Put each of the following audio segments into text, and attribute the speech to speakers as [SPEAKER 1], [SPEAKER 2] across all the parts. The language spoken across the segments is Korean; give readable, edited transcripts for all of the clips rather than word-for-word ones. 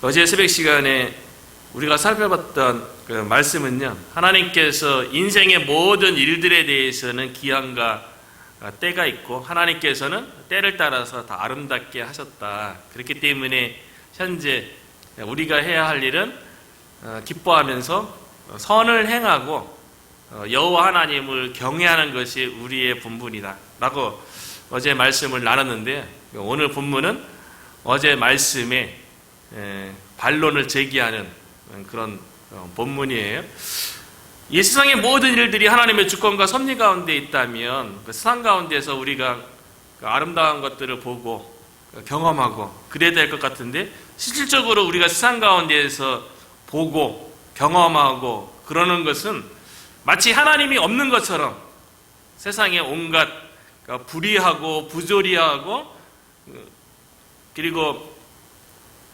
[SPEAKER 1] 어제 새벽 시간에 우리가 살펴봤던 그 말씀은요, 하나님께서 인생의 모든 일들에 대해서는 기한과 때가 있고 하나님께서는 때를 따라서 다 아름답게 하셨다. 그렇기 때문에 현재 우리가 해야 할 일은 기뻐하면서 선을 행하고 여호와 하나님을 경외하는 것이 우리의 본분이다 라고 어제 말씀을 나눴는데, 오늘 본문은 어제 말씀에 반론을 제기하는 그런 본문이에요. 이 세상의 모든 일들이 하나님의 주권과 섭리 가운데 있다면 그 세상 가운데서 우리가 그 아름다운 것들을 보고 경험하고 그래야 될 것 같은데, 실질적으로 우리가 세상 가운데에서 보고 경험하고 그러는 것은 마치 하나님이 없는 것처럼 세상에 온갖 불의하고 부조리하고 그리고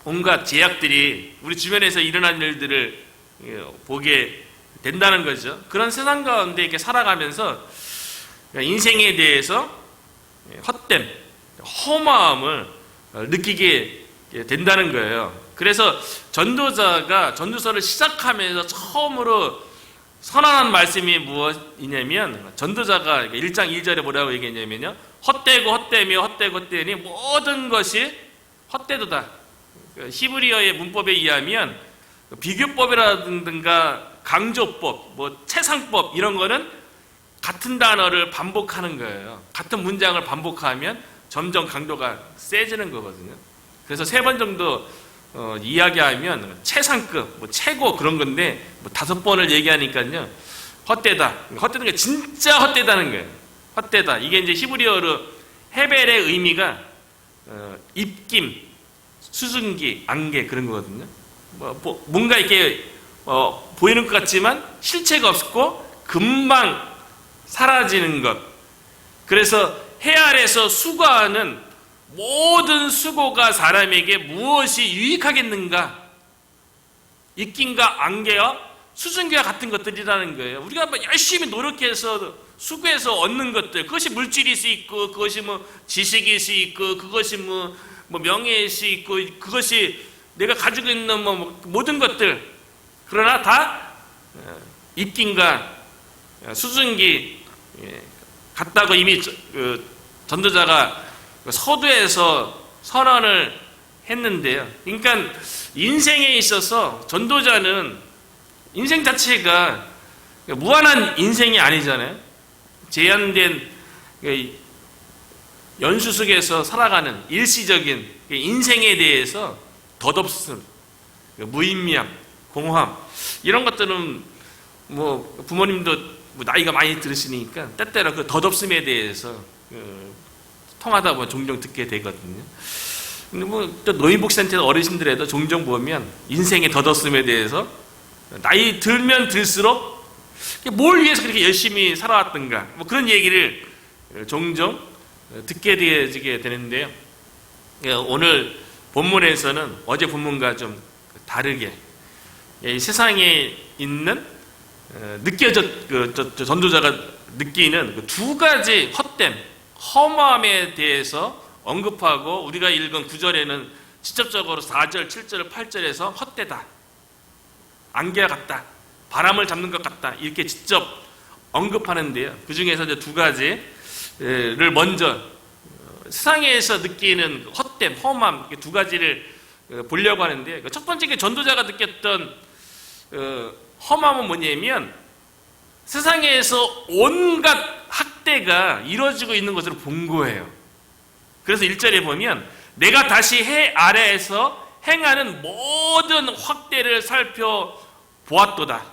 [SPEAKER 1] 온갖 제약들이 우리 주변에서 일어난 일들을 보게 된다는 거죠. 그런 세상 가운데 이렇게 살아가면서 인생에 대해서 헛됨, 허무함을 느끼게 된다는 거예요. 그래서 전도자가 전도서를 시작하면서 처음으로 선언한 말씀이 무엇이냐면, 전도자가 1장 2절에 뭐라고 얘기했냐면요, 헛되고 헛되며 헛되고 헛되니 모든 것이 헛되도다. 히브리어의 문법에 의하면 비교법이라든가 강조법, 채상법 이런 거는 같은 단어를 반복하는 거예요. 같은 문장을 반복하면 점점 강도가 세지는 거거든요. 그래서 3번 정도 이야기하면 최상급, 최고 그런 건데 5번을 얘기하니까요, 헛되다. 헛되는 게 진짜 헛되다는 거예요. 헛되다. 이게 이제 히브리어로 헤벨의 의미가 입김, 수증기, 안개 그런 거거든요. 뭔가 이렇게 보이는 것 같지만 실체가 없고 금방 사라지는 것. 그래서 해 아래서 수고하는 모든 수고가 사람에게 무엇이 유익하겠는가? 입김과 안개와 수증기와 같은 것들이라는 거예요. 우리가 열심히 노력해서 수고해서 얻는 것들, 그것이 물질일 수 있고, 그것이 지식일 수 있고, 그것이 명예일 수 있고, 그것이 내가 가지고 있는 모든 것들, 그러나 다 입김과 수증기 같다고 이미 전도자가 서두에서 선언을 했는데요. 그러니까 인생에 있어서 전도자는 인생 자체가 무한한 인생이 아니잖아요. 제한된 연수 속에서 살아가는 일시적인 인생에 대해서 덧없음, 무의미함, 공허함 이런 것들은 부모님도 나이가 많이 들으시니까 때때로 그 덧없음에 대해서 통하다 보면 종종 듣게 되거든요. 근데 또 노인복지센터 어르신들에도 종종 보면 인생의 덧없음에 대해서 나이 들면 들수록 뭘 위해서 그렇게 열심히 살아왔던가 그런 얘기를 종종 듣게 되게 되는데요. 오늘 본문에서는 어제 본문과 좀 다르게 세상에 있는 전도자가 느끼는 두 가지 헛됨, 허무함에 대해서 언급하고, 우리가 읽은 9절에는 직접적으로 4절, 7절, 8절에서 헛되다, 안개와 같다, 바람을 잡는 것 같다 이렇게 직접 언급하는데요. 그 중에서 이제 두 가지를 먼저 세상에서 느끼는 헛됨, 허무함 두 가지를 보려고 하는데, 첫 번째 전도자가 느꼈던 허무함은 뭐냐면, 세상에서 온갖 학대가 이루어지고 있는 것으로 본 거예요. 그래서 1절에 보면 내가 다시 해 아래에서 행하는 모든 학대를 살펴보았도다.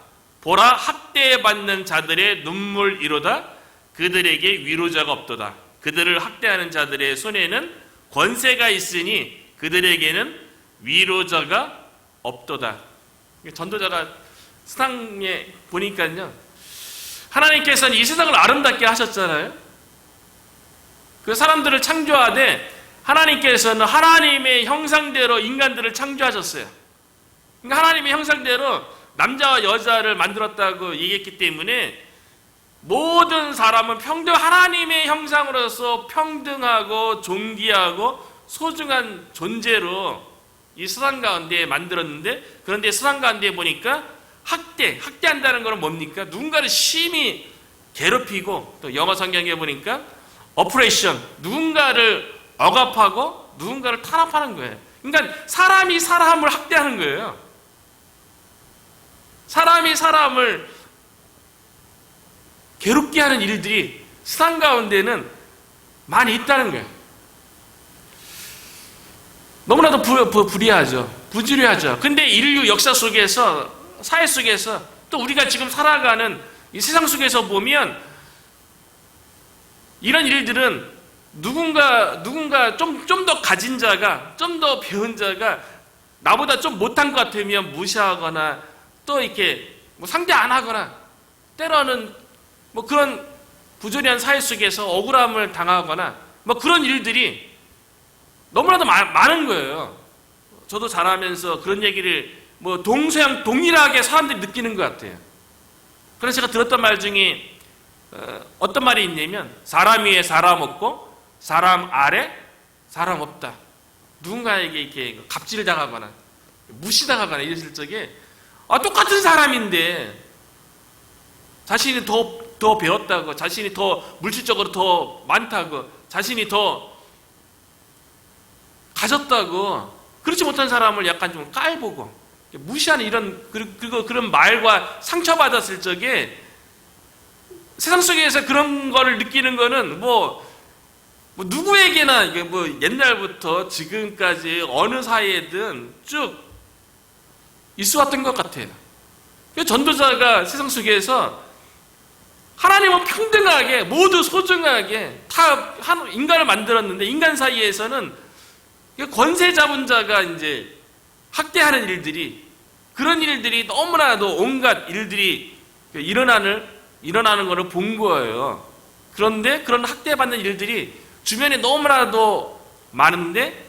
[SPEAKER 1] 보라, 학대받는 자들의 눈물이로다. 그들에게 위로자가 없도다. 그들을 학대하는 자들의 손에는 권세가 있으니 그들에게는 위로자가 없도다. 전도자가 세상에 보니까요, 하나님께서는 이 세상을 아름답게 하셨잖아요. 그 사람들을 창조하되 하나님께서는 하나님의 형상대로 인간들을 창조하셨어요. 그러니까 하나님의 형상대로 남자와 여자를 만들었다고 얘기했기 때문에 모든 사람은 하나님의 형상으로서 평등하고 존귀하고 소중한 존재로 이 세상 가운데 만들었는데, 그런데 세상 가운데 보니까 학대한다는 것은 뭡니까? 누군가를 심히 괴롭히고, 또 영어 성경에 보니까 oppression, 누군가를 억압하고 누군가를 탄압하는 거예요. 그러니까 사람이 사람을 학대하는 거예요. 사람이 사람을 괴롭게 하는 일들이 세상 가운데는 많이 있다는 거예요. 너무나도 불의하죠. 부주의하죠. 근데 인류 역사 속에서, 사회 속에서, 또 우리가 지금 살아가는 이 세상 속에서 보면 이런 일들은 누군가 좀 더 가진 자가, 좀 더 배운 자가 나보다 좀 못한 것 같으면 무시하거나, 또 이렇게 뭐 상대 안 하거나, 때로는 뭐 그런 부조리한 사회 속에서 억울함을 당하거나, 뭐 그런 일들이 너무나도 많은 거예요. 저도 자라면서 그런 얘기를 뭐 동일하게 사람들이 느끼는 것 같아요. 그래서 제가 들었던 말 중에 어떤 말이 있냐면, 사람 위에 사람 없고 사람 아래 사람 없다. 누군가에게 이렇게 갑질을 당하거나 무시당하거나 이랬을 적에 똑같은 사람인데 자신이 더 배웠다고, 자신이 더 물질적으로 더 많다고, 자신이 더 가졌다고, 그렇지 못한 사람을 약간 좀 깔보고 무시하는 그런 말과 상처받았을 적에, 세상 속에서 그런 거를 느끼는 거는 뭐 누구에게나, 이게 뭐 옛날부터 지금까지 어느 사이에든 쭉 있어왔던 것 같아요. 전도자가 세상 속에서 하나님은 평등하게, 모두 소중하게 다 인간을 만들었는데, 인간 사이에서는 권세 잡은 자가 이제 학대하는 일들이, 그런 일들이 너무나도 온갖 일들이 일어나는 것을 본 거예요. 그런데 그런 학대받는 일들이 주변에 너무나도 많은데,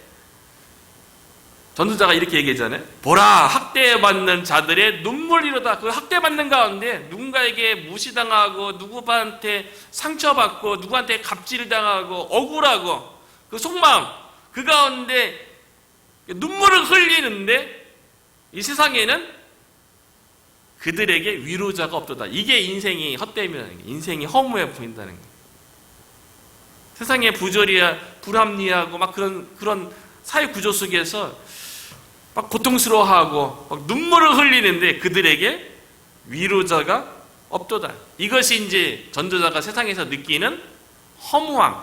[SPEAKER 1] 전도자가 이렇게 얘기하잖아요. 보라, 학대받는 자들의 눈물이로다. 그 학대받는 가운데 누군가에게 무시당하고, 누구한테 상처받고, 누구한테 갑질을 당하고, 억울하고, 그 속마음, 그 가운데 눈물을 흘리는데, 이 세상에는 그들에게 위로자가 없도다. 이게 인생이 헛되면, 인생이 허무해 보인다는 거예요. 세상의 부조리야, 불합리하고 막 그런 사회 구조 속에서 막 고통스러워하고 막 눈물을 흘리는데 그들에게 위로자가 없도다. 이것이 이제 전도자가 세상에서 느끼는 허무함,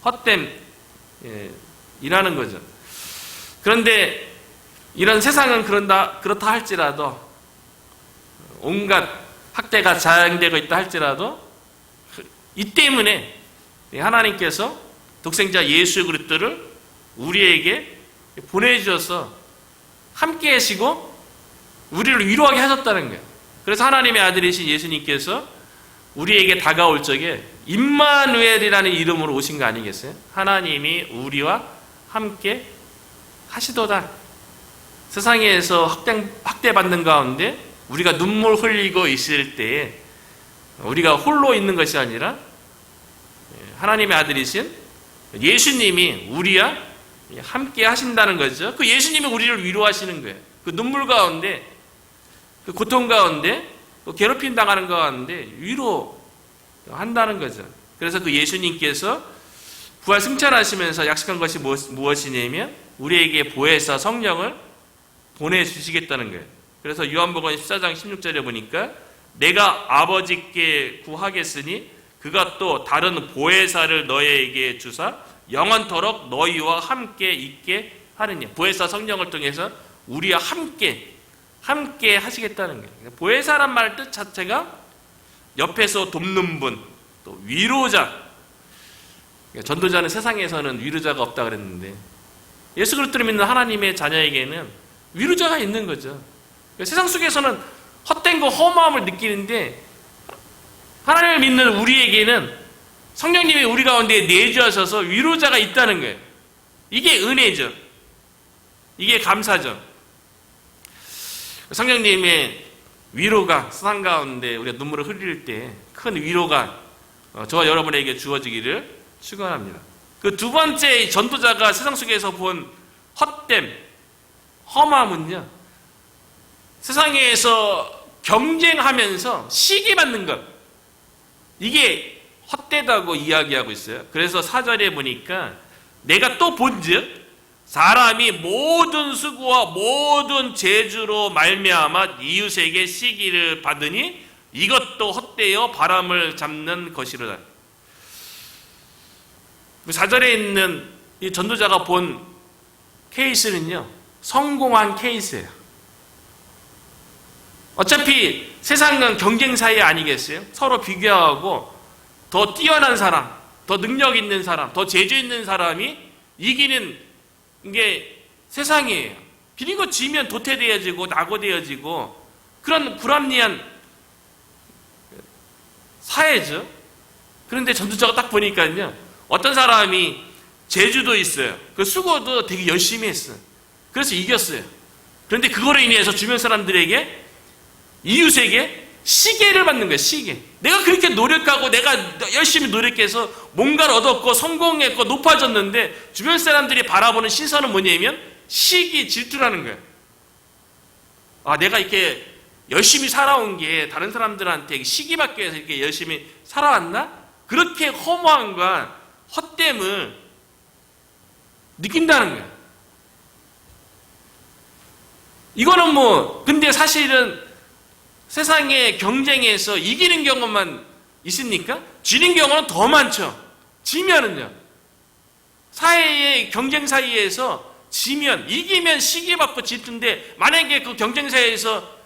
[SPEAKER 1] 헛됨, 이라는 거죠. 그런데 이런 세상은 그렇다 할지라도, 온갖 학대가 자행되고 있다 할지라도, 이 때문에 하나님께서 독생자 예수 그리스도를 우리에게 보내주셔서 함께 하시고 우리를 위로하게 하셨다는 거예요. 그래서 하나님의 아들이신 예수님께서 우리에게 다가올 적에 임마누엘이라는 이름으로 오신 거 아니겠어요? 하나님이 우리와 함께 하시도다. 세상에서 학대받는 가운데 우리가 눈물 흘리고 있을 때에 우리가 홀로 있는 것이 아니라 하나님의 아들이신 예수님이 우리와 함께 하신다는 거죠. 그 예수님이 우리를 위로하시는 거예요. 그 눈물 가운데, 그 고통 가운데, 그 괴롭힘 당하는 가운데 위로한다는 거죠. 그래서 그 예수님께서 부활 승천하시면서 약속한 것이 무엇이냐면 우리에게 보혜사 성령을 보내주시겠다는 거예요. 그래서 요한복음 14장 16절에 보니까 내가 아버지께 구하겠으니 그가 또 다른 보혜사를 너희에게 주사 영원토록 너희와 함께 있게 하느니. 보혜사 성령을 통해서 우리와 함께 하시겠다는 거예요. 그러니까 보혜사란 말 뜻 자체가 옆에서 돕는 분, 또 위로자. 그러니까 전도자는 세상에서는 위로자가 없다 그랬는데 예수 그리스도를 믿는 하나님의 자녀에게는 위로자가 있는 거죠. 그러니까 세상 속에서는 헛된 거 허무함을 느끼는데 하나님을 믿는 우리에게는 성령님이 우리 가운데 내주하셔서 위로자가 있다는 거예요. 이게 은혜죠. 이게 감사죠. 성령님의 위로가 세상 가운데 우리가 눈물을 흘릴 때 큰 위로가 저와 여러분에게 주어지기를 축원합니다. 그 두 번째 전도자가 세상 속에서 본 헛됨, 험함은요, 세상에서 경쟁하면서 시기받는 것, 이게 헛되다고 이야기하고 있어요. 그래서 4절에 보니까 내가 또 본즉 사람이 모든 수고와 모든 재주로 말미암아 이웃에게 시기를 받으니 이것도 헛되어 바람을 잡는 것이로다. 4절에 있는 이 전도자가 본 케이스는요, 성공한 케이스예요. 어차피 세상은 경쟁 사회 아니겠어요? 서로 비교하고 더 뛰어난 사람, 더 능력 있는 사람, 더 재주 있는 사람이 이기는 게 세상이에요. 그리고 지면 도태되어지고 낙오되어지고 그런 불합리한 사회죠. 그런데 전도자가 딱 보니까요, 어떤 사람이 재주도 있어요. 그 수고도 되게 열심히 했어요. 그래서 이겼어요. 그런데 그거로 인해서 주변 사람들에게, 이웃에게 시기를 받는 거예요. 시기. 내가 그렇게 노력하고 내가 열심히 노력해서 뭔가를 얻었고 성공했고 높아졌는데 주변 사람들이 바라보는 시선은 뭐냐면 시기, 질투라는 거예요. 아, 내가 이렇게 열심히 살아온 게 다른 사람들한테 시기받기 위해서 이렇게 열심히 살아왔나? 그렇게 허무함과 헛됨을 느낀다는 거예요. 이거는 근데 사실은 세상의 경쟁에서 이기는 경우만 있습니까? 지는 경우는 더 많죠. 지면은요, 사회의 경쟁 사이에서 지면, 이기면 시기받고 질투인데 만약에 그 경쟁 사이에서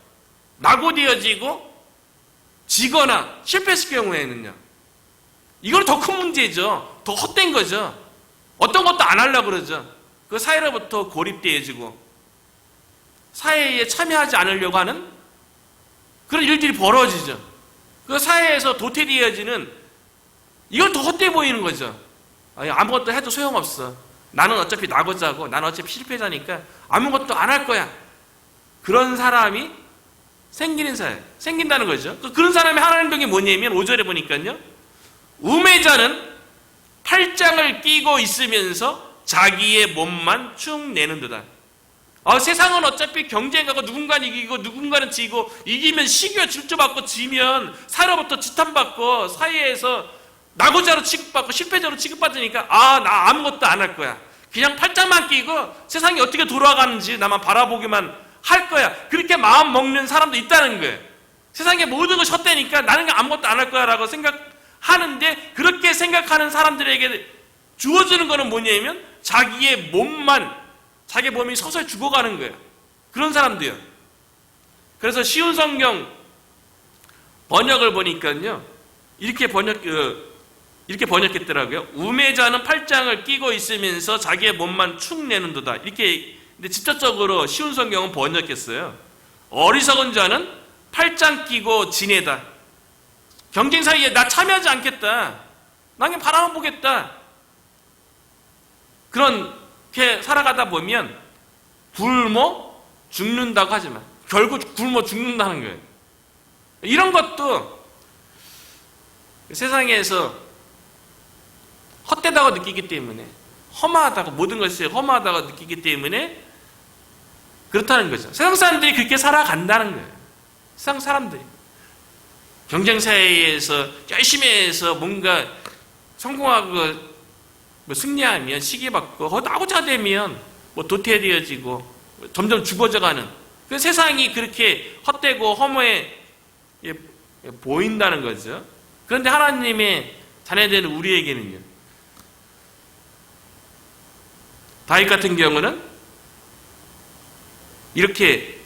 [SPEAKER 1] 낙오되어지고 지거나 실패했을 경우에는요, 이건 더 큰 문제죠. 더 헛된 거죠. 어떤 것도 안 하려고 그러죠. 그 사회로부터 고립되어지고 사회에 참여하지 않으려고 하는 그런 일들이 벌어지죠. 그 사회에서 도태되어지는, 이걸 더 헛되어 보이는 거죠. 아무것도 해도 소용없어. 나는 어차피 낙오자고, 나는 어차피 실패자니까 아무것도 안 할 거야. 그런 사람이 생긴다는 거죠. 그런 사람의 하나님 병이 뭐냐면 5절에 보니까요, 우매자는 팔짱을 끼고 있으면서 자기의 몸만 축 내는도다. 세상은 어차피 경쟁하고 누군가는 이기고 누군가는 지고, 이기면 시기와 질투받고 지면 사회로부터 지탄받고 사회에서 낙오자로 취급받고 실패자로 취급받으니까 나 아무것도 안 할 거야. 그냥 팔짱만 끼고 세상이 어떻게 돌아가는지 나만 바라보기만 할 거야. 그렇게 마음 먹는 사람도 있다는 거예요. 세상의 모든 것이 헛되니까 나는 아무것도 안 할 거야 라고 생각하는데, 그렇게 생각하는 사람들에게 주어지는 거는 뭐냐면 자기의 몸이 서서히 죽어가는 거예요. 그런 사람도요. 그래서 쉬운 성경 번역을 보니까요, 이렇게 번역했더라고요. 우매자는 팔짱을 끼고 있으면서 자기의 몸만 축 내는도다. 이렇게. 근데 직접적으로 쉬운 성경은 번역했어요. 어리석은 자는 팔짱 끼고 지내다. 경쟁 사이에 나 참여하지 않겠다. 나 그냥 바라만 보겠다. 그렇게 살아가다 보면 굶어 죽는다고 하지만 결국 굶어 죽는다는 거예요. 이런 것도 세상에서 헛되다고 느끼기 때문에, 허무하다고, 모든 것이 허무하다고 느끼기 때문에 그렇다는 거죠. 세상 사람들이 그렇게 살아간다는 거예요. 세상 사람들이 경쟁 사회에서 열심히 해서 뭔가 성공하고 승리하면 시기받고 낙오자 되면 도태되어지고 점점 죽어져가는, 그 세상이 그렇게 헛되고 허무해 보인다는 거죠. 그런데 하나님의 자녀되는 우리에게는요, 다윗 같은 경우는 이렇게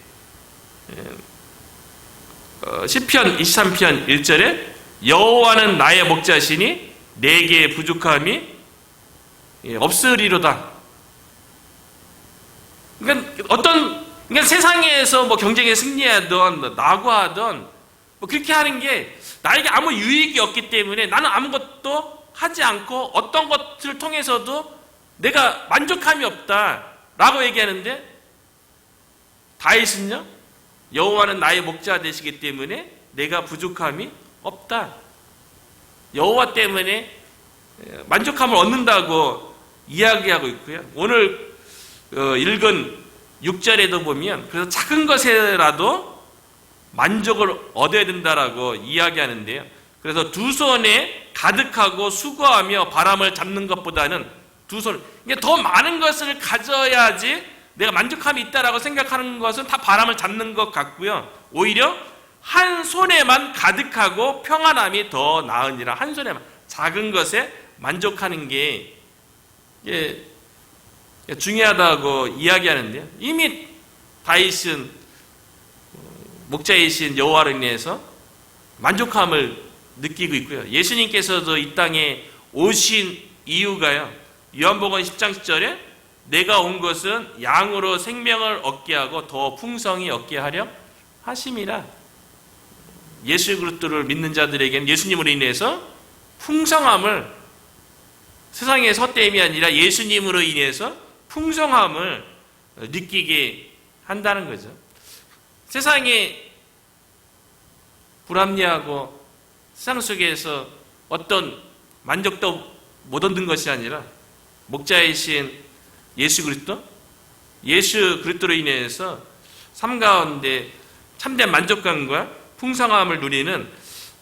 [SPEAKER 1] 시편 23편 1절에 여호와는 나의 목자시니 내게 부족함이 없으리로다. 그러니까 세상에서 경쟁에 승리하던 낙오하던 그렇게 하는 게 나에게 아무 유익이 없기 때문에 나는 아무것도 하지 않고 어떤 것을 통해서도 내가 만족함이 없다라고 얘기하는데, 다윗은요, 여호와는 나의 목자 되시기 때문에 내가 부족함이 없다. 여호와 때문에 만족함을 얻는다고 이야기하고 있고요. 오늘 읽은 6절에도 보면 그래서 작은 것에라도 만족을 얻어야 된다라고 이야기하는데요. 그래서 두 손에 가득하고 수고하며 바람을 잡는 것보다는 두 손, 이게 더 많은 것을 가져야지 내가 만족함이 있다라고 생각하는 것은 다 바람을 잡는 것 같고요. 오히려 한 손에만 가득하고 평안함이 더 나으니라. 한 손에만, 작은 것에 만족하는 게 중요하다고 이야기하는데요. 이미 다윗은 목자이신 여호와를 인해서 만족함을 느끼고 있고요. 예수님께서도 이 땅에 오신 이유가요. 요한복음 10장 10절에 내가 온 것은 양으로 생명을 얻게 하고 더 풍성히 얻게 하려 하심이라. 예수 그리스도를 믿는 자들에게는 예수님으로 인해서 풍성함을, 세상의 헛됨이 아니라 예수님으로 인해서 풍성함을 느끼게 한다는 거죠. 세상에 불합리하고 세상 속에서 어떤 만족도 못 얻는 것이 아니라 목자이신 예수 그리스도로 인해서 삶 가운데 참된 만족감과 풍성함을 누리는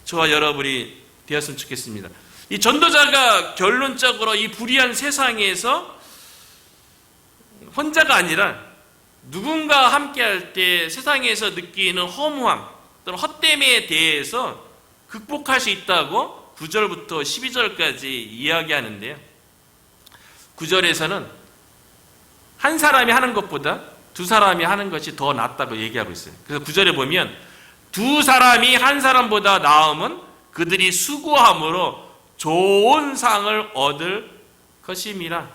[SPEAKER 1] 저와 여러분이 되었으면 좋겠습니다. 이 전도자가 결론적으로 이 불의한 세상에서 혼자가 아니라 누군가와 함께할 때 세상에서 느끼는 허무함 또는 헛됨에 대해서 극복할 수 있다고 9절부터 12절까지 이야기하는데요. 9절에서는 한 사람이 하는 것보다 두 사람이 하는 것이 더 낫다고 얘기하고 있어요. 그래서 9절에 보면 두 사람이 한 사람보다 나음은 그들이 수고함으로 좋은 상을 얻을 것임이라.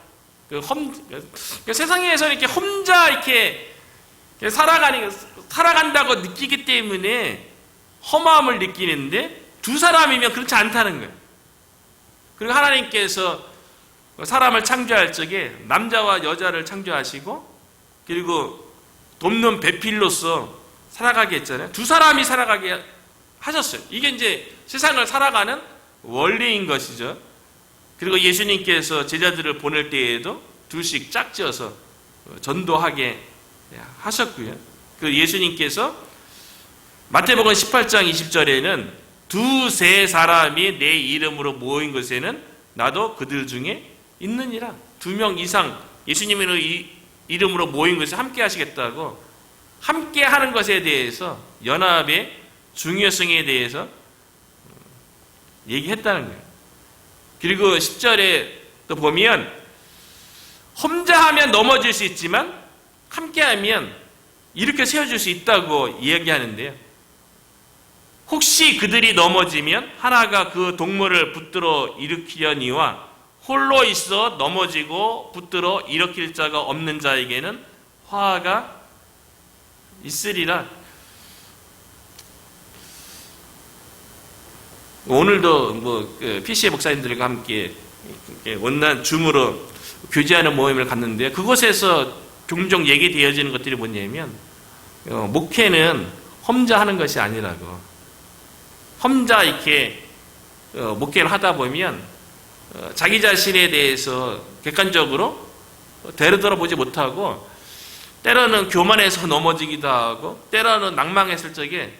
[SPEAKER 1] 세상에서 이렇게 혼자 이렇게 살아간다고 느끼기 때문에 허무함을 느끼는데 두 사람이면 그렇지 않다는 거예요. 그리고 하나님께서 사람을 창조할 적에 남자와 여자를 창조하시고 그리고 돕는 배필로서 살아가게 했잖아요. 두 사람이 살아가게 하셨어요. 이게 이제 세상을 살아가는 원리인 것이죠. 그리고 예수님께서 제자들을 보낼 때에도 둘씩 짝지어서 전도하게 하셨고요. 그 예수님께서 마태복음 18장 20절에는 두세 사람이 내 이름으로 모인 것에는 나도 그들 중에 있느니라. 2명 이상 예수님의 이름으로 모인 것에 함께 하시겠다고, 함께 하는 것에 대해서, 연합의 중요성에 대해서 얘기했다는 거예요. 그리고 10절에 또 보면 혼자 하면 넘어질 수 있지만 함께 하면 이렇게 세워줄 수 있다고 이야기하는데요. 혹시 그들이 넘어지면 하나가 그 동물을 붙들어 일으키려니와 홀로 있어 넘어지고 붙들어 일으킬 자가 없는 자에게는 화가 있으리라. 오늘도 PC의 목사님들과 함께 온난 줌으로 교제하는 모임을 갔는데 그곳에서 종종 얘기되어지는 것들이 뭐냐면 목회는 혼자 하는 것이 아니라고. 혼자 이렇게 목회를 하다 보면 자기 자신에 대해서 객관적으로 되돌아보지 못하고 때로는 교만해서 넘어지기도 하고 때로는 낭망했을 적에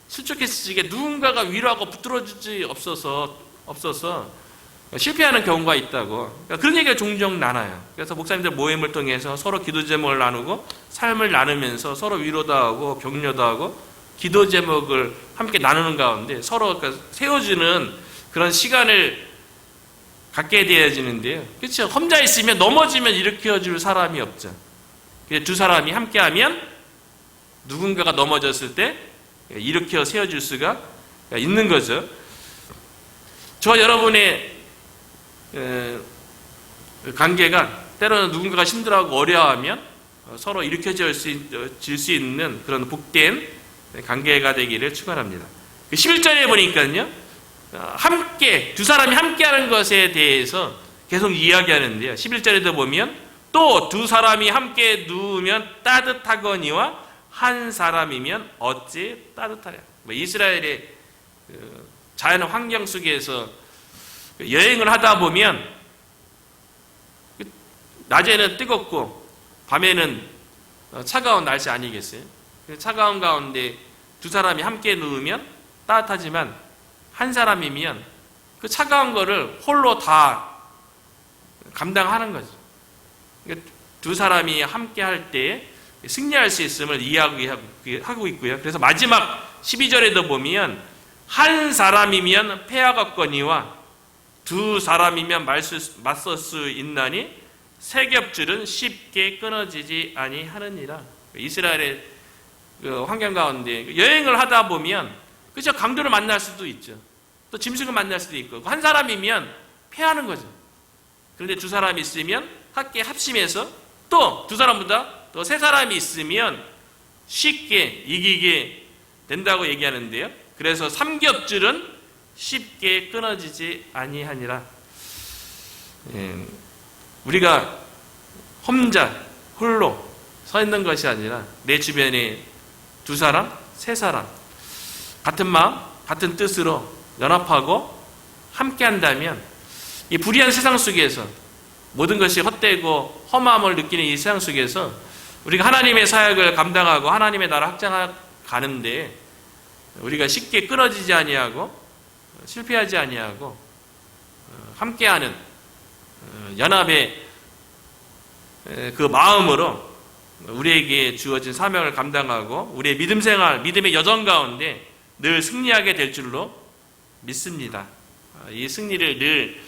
[SPEAKER 1] 실족했을 적에 누군가가 위로하고 붙들어주지 없어서 실패하는 경우가 있다고. 그러니까 그런 얘기가 종종 나눠요. 그래서 목사님들 모임을 통해서 서로 기도 제목을 나누고 삶을 나누면서 서로 위로도 하고 격려도 하고 기도 제목을 함께 나누는 가운데 서로 세워주는 그런 시간을 갖게 되어지는데요. 그렇죠? 혼자 있으면 넘어지면 일으켜줄 사람이 없죠. 두 사람이 함께하면 누군가가 넘어졌을 때 일으켜 세워줄 수가 있는 거죠. 저와 여러분의 관계가 때로는 누군가가 힘들어하고 어려워하면 서로 일으켜질 수 있는 그런 복된 관계가 되기를 축원합니다. 11절에 보니까요, 함께, 두 사람이 함께하는 것에 대해서 계속 이야기하는데요. 11절에도 보면 또 두 사람이 함께 누우면 따뜻하거니와 한 사람이면 어찌 따뜻하랴. 이스라엘의 자연 환경 속에서 여행을 하다 보면 낮에는 뜨겁고 밤에는 차가운 날씨 아니겠어요? 차가운 가운데 두 사람이 함께 누우면 따뜻하지만 한 사람이면 그 차가운 거를 홀로 다 감당하는 거죠. 두 사람이 함께 할 때 승리할 수 있음을 이해하고 있고요. 그래서 마지막 12절에도 보면 한 사람이면 패하겠거니와 두 사람이면 맞설 수 있나니 세 겹줄은 쉽게 끊어지지 아니하느니라. 이스라엘의 그 환경 가운데 여행을 하다 보면 그저 강도를 만날 수도 있죠. 또 짐승을 만날 수도 있고 한 사람이면 패하는 거죠. 그런데 두 사람이 있으면 함께 합심해서 또 두 사람보다 또 세 사람이 있으면 쉽게 이기게 된다고 얘기하는데요. 그래서 삼겹줄은 쉽게 끊어지지 아니하니라. 우리가 혼자 홀로 서 있는 것이 아니라 내 주변에 두 사람, 세 사람 같은 마음, 같은 뜻으로 연합하고 함께 한다면 이 불의한 세상 속에서 모든 것이 헛되고 험함을 느끼는 이 세상 속에서 우리가 하나님의 사역을 감당하고 하나님의 나라 확장해 가는데 우리가 쉽게 끊어지지 아니하고 실패하지 아니하고 함께하는 연합의 그 마음으로 우리에게 주어진 사명을 감당하고 우리의 믿음 생활, 믿음의 여정 가운데 늘 승리하게 될 줄로 믿습니다. 이 승리를 늘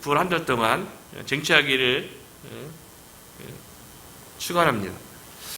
[SPEAKER 1] 9월 한 달 동안 쟁취하기를 축원합니다.